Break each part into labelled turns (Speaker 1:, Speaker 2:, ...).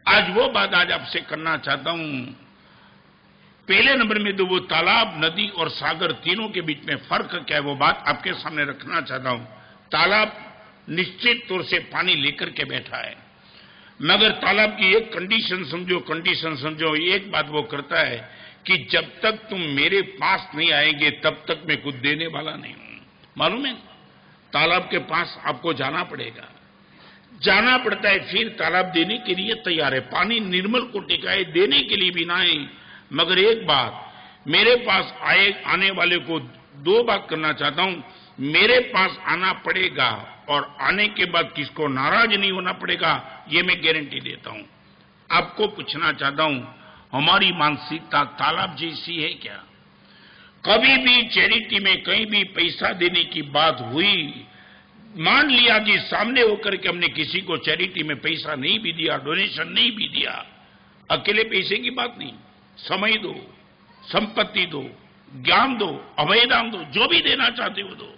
Speaker 1: आज वो बात आज आपसे करना चाहता हूं। पहले नंबर में तो वो तालाब, नदी और सागर तीनों के बीच में फर्क क्या है, वो बात आपके सामने रखना चाहता हूं। तालाब निश्चित तौर से पानी लेकर के बैठा है, मगर तालाब की एक कंडीशन समझो, एक बात वो करता है कि जब तक तुम मेरे पास नहीं आएंगे तब तक मैं कुछ देने वाला नहीं हूं। मालूम है, तालाब के पास आपको जाना पड़ेगा, जाना पड़ता है, फिर तालाब देने के लिए तैयार है। पानी निर्मल कोटि का है, देने के लिए भी ना है। मगर एक बात, मेरे पास आने वाले को दो बात करना चाहता हूं। मेरे पास आना पड़ेगा और आने के बाद किसको नाराज नहीं होना पड़ेगा, ये मैं गारंटी देता हूं। आपको पूछना चाहता हूं, हमारी मानसिकता तालाब जैसी है क्या? कभी भी चैरिटी में कहीं भी पैसा देने की बात हुई, मान लिया कि सामने होकर के हमने किसी को चैरिटी में पैसा नहीं भी दिया, डोनेशन नहीं भी दिया, अकेले पैसे की बात नहीं, समय दो, संपत्ति दो, ज्ञान दो, अभयदान दो, जो भी देना चाहते हो दो।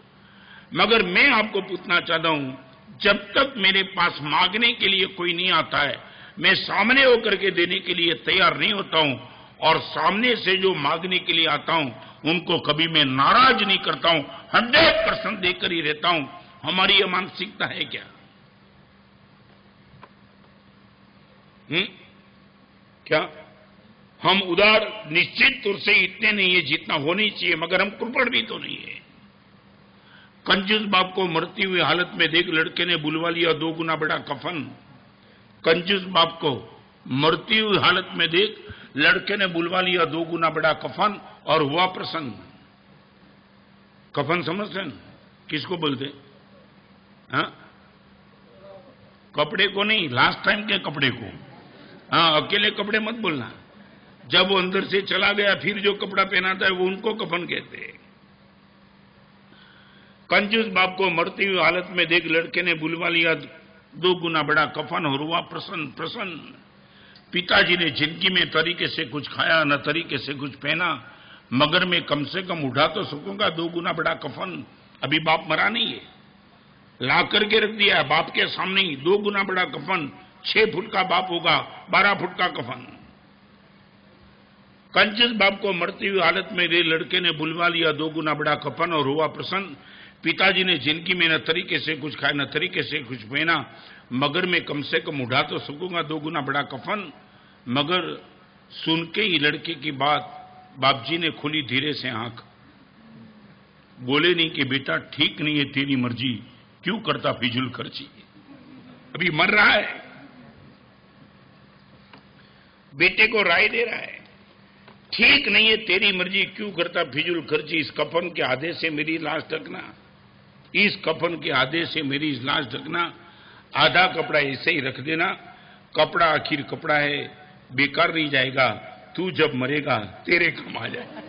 Speaker 1: मगर मैं आपको पूछना चाहता हूं, जब तक मेरे पास मांगने के लिए कोई नहीं आता है, मैं सामने होकर के देने के लिए तैयार नहीं होता हूं, और सामने से जो मांगने के लिए आता हूं उनको कभी मैं नाराज नहीं करता हूं, 100% देकर ही रहता हूं। हमारी यह मानसिकता है क्या? क्या हम उदार निश्चित तौर से इतने नहीं है जितना होनी चाहिए, मगर हम कृपण भी तो नहीं है। कंजूस बाप को मरती हुई हालत में देख लड़के ने बुलवा लिया 2 गुना बड़ा कफन। कंजूस बाप को मरती हुई हालत में देख लड़के ने बुलवा लिया 2 गुना बड़ा कफन और हुआ प्रसन्न। कफन समझते हैं किसको बोलते? हाँ, कपड़े को नहीं, लास्ट टाइम के कपड़े को। हाँ, अकेले कपड़े मत बोलना। जब वो अंदर से चला गया फिर जो कपड़ा पहनाता है वो उनको कफन कहते हैं। कंजूस बाप को मरती हुई हालत में देख लड़के ने बुलवा लिया 2 गुना बड़ा कफन और हुआ प्रसन्न। पिताजी ने जिंदगी में तरीके से कुछ खाया, न तरीके से कुछ पहना, मगर मैं कम से कम उठा तो सकूंगा 2 गुना बड़ा कफन। अभी बाप मरा नहीं है, ला करके रख दिया बाप के सामने ही 2 गुना बड़ा कफन। 6 फुट का बाप होगा, 12 फुट का कफन। कंजूस बाप को मरती हुई हालत में लड़के ने बुलवा लिया 2 गुना बड़ा कफन और हुआ प्रसन्न। पिताजी ने जिंदगी में न तरीके से कुछ खाया, न तरीके से कुछ पहना, मगर मैं कम से कम उठा तो सकूंगा 2 गुना बड़ा कफन। मगर सुन के ही लड़के की बात बाप जी ने खोली धीरे से आंख, बोले नहीं कि बेटा ठीक नहीं है तेरी मर्जी, क्यों करता फिजूल खर्ची। अभी मर रहा है, बेटे को राय दे रहा है, ठीक नहीं है तेरी मर्जी, क्यों करता फिजूल खर्ची। इस कफन के आधे से मेरी लाश ढकना, इस कफन के आधे से मेरी लाश ढकना, आधा कपड़ा ऐसे ही रख देना। कपड़ा आखिर कपड़ा है, बेकार नहीं जाएगा, तू जब मरेगा तेरे काम आ जाएगा।